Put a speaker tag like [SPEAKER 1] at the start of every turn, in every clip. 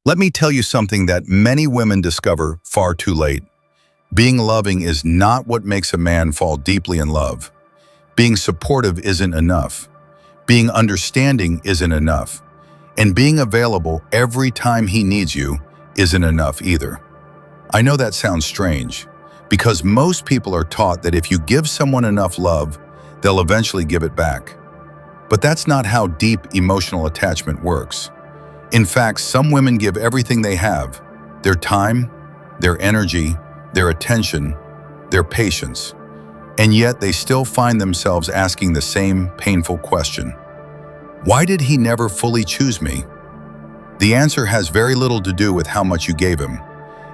[SPEAKER 1] Let me tell you something that many women discover far too late. Being loving is not what makes a man fall deeply in love. Being supportive isn't enough. Being understanding isn't enough. And being available every time he needs you isn't enough either. I know that sounds strange, because most people are taught that if you give someone enough love, they'll eventually give it back. But that's not how deep emotional attachment works. In fact, some women give everything they have, their time, their energy, their attention, their patience, and yet they still find themselves asking the same painful question. Why did he never fully choose me? The answer has very little to do with how much you gave him,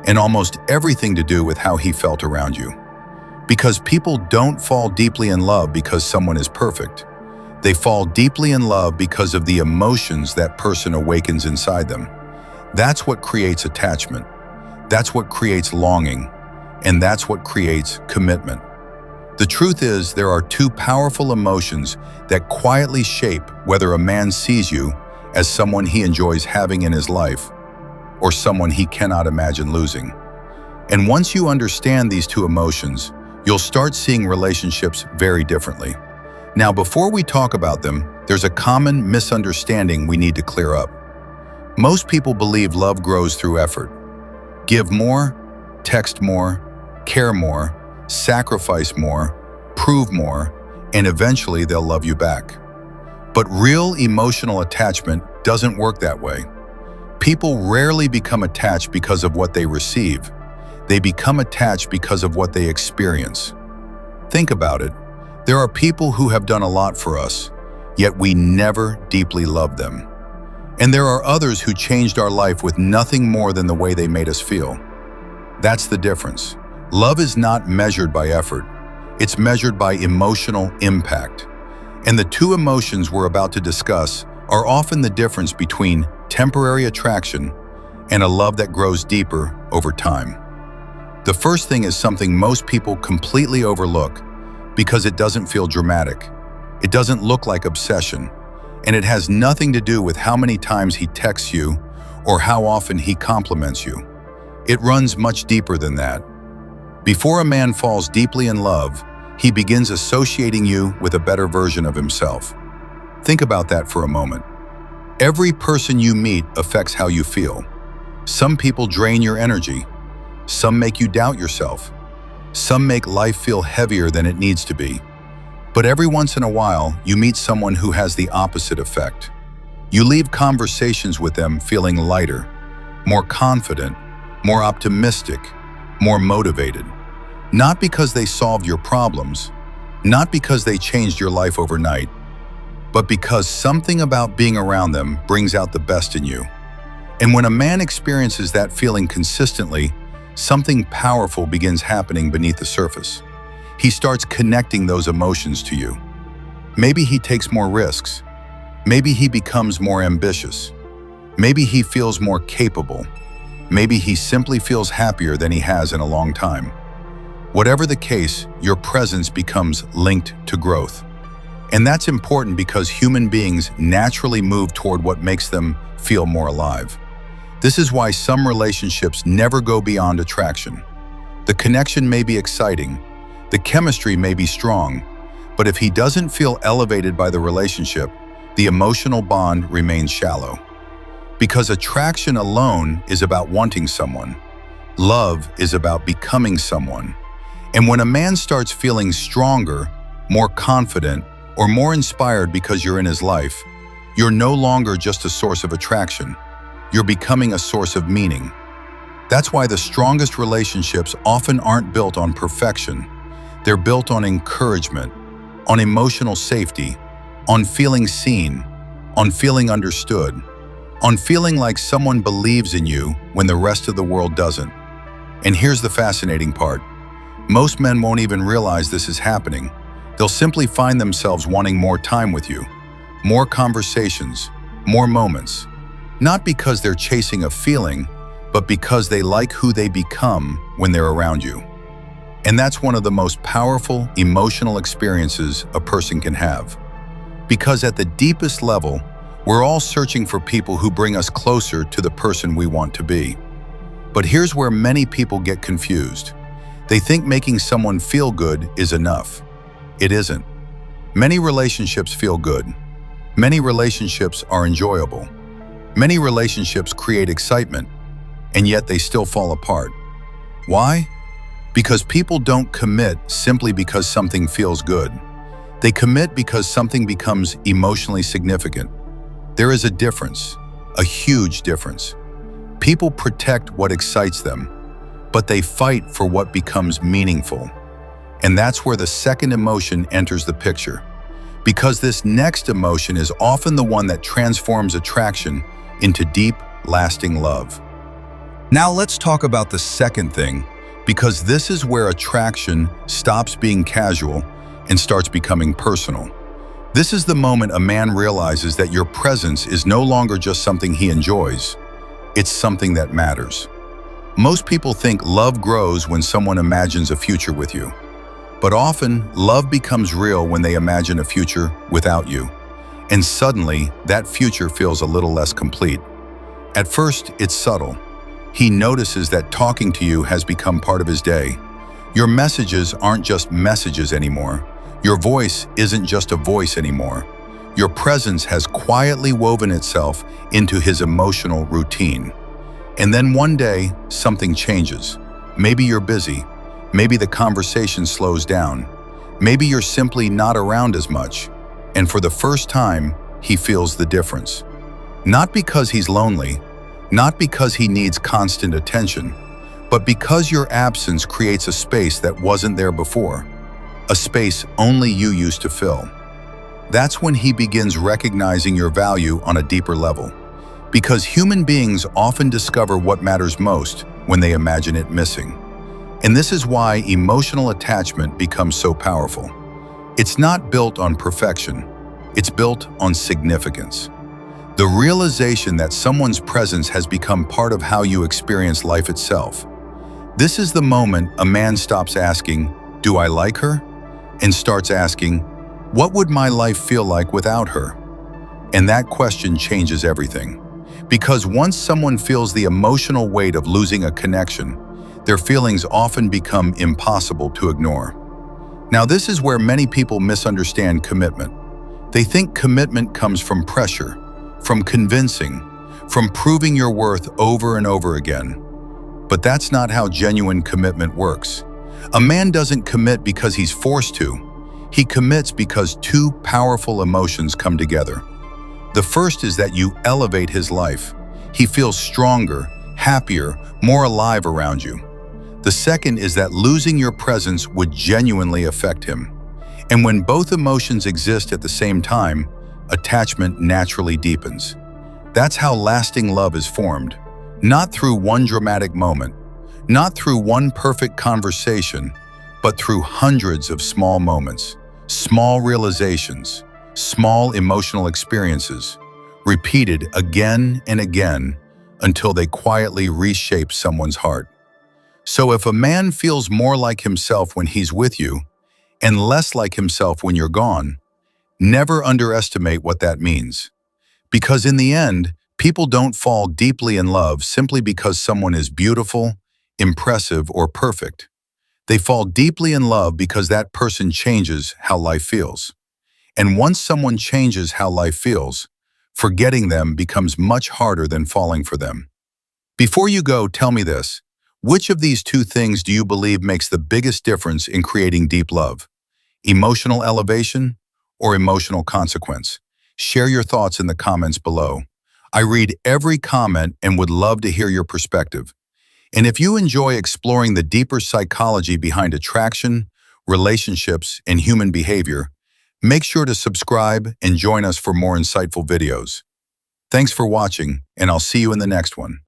[SPEAKER 1] and almost everything to do with how he felt around you. Because people don't fall deeply in love because someone is perfect. They fall deeply in love because of the emotions that person awakens inside them. That's what creates attachment. That's what creates longing. And that's what creates commitment. The truth is, there are two powerful emotions that quietly shape whether a man sees you as someone he enjoys having in his life or someone he cannot imagine losing. And once you understand these two emotions, you'll start seeing relationships very differently. Now, before we talk about them, there's a common misunderstanding we need to clear up. Most people believe love grows through effort. Give more, text more, care more, sacrifice more, prove more, and eventually they'll love you back. But real emotional attachment doesn't work that way. People rarely become attached because of what they receive. They become attached because of what they experience. Think about it. There are people who have done a lot for us, yet we never deeply loved them. And there are others who changed our life with nothing more than the way they made us feel. That's the difference. Love is not measured by effort. It's measured by emotional impact. And the two emotions we're about to discuss are often the difference between temporary attraction and a love that grows deeper over time. The first thing is something most people completely overlook because it doesn't feel dramatic. It doesn't look like obsession, and it has nothing to do with how many times he texts you or how often he compliments you. It runs much deeper than that. Before a man falls deeply in love, he begins associating you with a better version of himself. Think about that for a moment. Every person you meet affects how you feel. Some people drain your energy. Some make you doubt yourself. Some make life feel heavier than it needs to be. But every once in a while, you meet someone who has the opposite effect. You leave conversations with them feeling lighter, more confident, more optimistic, more motivated. Not because they solved your problems, not because they changed your life overnight, but because something about being around them brings out the best in you. And when a man experiences that feeling consistently, something powerful begins happening beneath the surface. He starts connecting those emotions to you. Maybe he takes more risks. Maybe he becomes more ambitious. Maybe he feels more capable. Maybe he simply feels happier than he has in a long time. Whatever the case, your presence becomes linked to growth. And that's important because human beings naturally move toward what makes them feel more alive. This is why some relationships never go beyond attraction. The connection may be exciting, the chemistry may be strong, but if he doesn't feel elevated by the relationship, the emotional bond remains shallow. Because attraction alone is about wanting someone. Love is about becoming someone. And when a man starts feeling stronger, more confident, or more inspired because you're in his life, you're no longer just a source of attraction. You're becoming a source of meaning. That's why the strongest relationships often aren't built on perfection. They're built on encouragement, on emotional safety, on feeling seen, on feeling understood, on feeling like someone believes in you when the rest of the world doesn't. And here's the fascinating part. Most men won't even realize this is happening. They'll simply find themselves wanting more time with you, more conversations, more moments. Not because they're chasing a feeling, but because they like who they become when they're around you. And that's one of the most powerful emotional experiences a person can have. Because at the deepest level, We're all searching for people who bring us closer to the person we want to be. But here's where many people get confused. They think making someone feel good is enough. It isn't. Many relationships feel good. Many relationships are enjoyable. Many relationships create excitement, and yet they still fall apart. Why? Because people don't commit simply because something feels good. They commit because something becomes emotionally significant. There is a difference, a huge difference. People protect what excites them, but they fight for what becomes meaningful. And that's where the second emotion enters the picture. Because this next emotion is often the one that transforms attraction into deep, lasting love. Now let's talk about the second thing, because this is where attraction stops being casual and starts becoming personal. This is the moment a man realizes that your presence is no longer just something he enjoys. It's something that matters. Most people think love grows when someone imagines a future with you. But often, love becomes real when they imagine a future without you. And suddenly, that future feels a little less complete. At first, it's subtle. He notices that talking to you has become part of his day. Your messages aren't just messages anymore. Your voice isn't just a voice anymore. Your presence has quietly woven itself into his emotional routine. And then one day, something changes. Maybe you're busy. Maybe the conversation slows down. Maybe you're simply not around as much. And for the first time, he feels the difference. Not because he's lonely, not because he needs constant attention, but because your absence creates a space that wasn't there before, a space only you used to fill. That's when he begins recognizing your value on a deeper level. Because human beings often discover what matters most when they imagine it missing. And this is why emotional attachment becomes so powerful. It's not built on perfection, it's built on significance. The realization that someone's presence has become part of how you experience life itself. This is the moment a man stops asking, "Do I like her?" and starts asking, "What would my life feel like without her?" And that question changes everything. Because once someone feels the emotional weight of losing a connection, their feelings often become impossible to ignore. Now, this is where many people misunderstand commitment. They think commitment comes from pressure, from convincing, from proving your worth over and over again. But that's not how genuine commitment works. A man doesn't commit because he's forced to. He commits because two powerful emotions come together. The first is that you elevate his life. He feels stronger, happier, more alive around you. The second is that losing your presence would genuinely affect him. And when both emotions exist at the same time, attachment naturally deepens. That's how lasting love is formed. Not through one dramatic moment, not through one perfect conversation, but through hundreds of small moments, small realizations, small emotional experiences, repeated again and again until they quietly reshape someone's heart. So if a man feels more like himself when he's with you and less like himself when you're gone, never underestimate what that means. Because in the end, people don't fall deeply in love simply because someone is beautiful, impressive, or perfect. They fall deeply in love because that person changes how life feels. And once someone changes how life feels, forgetting them becomes much harder than falling for them. Before you go, tell me this. Which of these two things do you believe makes the biggest difference in creating deep love? Emotional elevation or emotional consequence? Share your thoughts in the comments below. I read every comment and would love to hear your perspective. And if you enjoy exploring the deeper psychology behind attraction, relationships, and human behavior, make sure to subscribe and join us for more insightful videos. Thanks for watching, and I'll see you in the next one.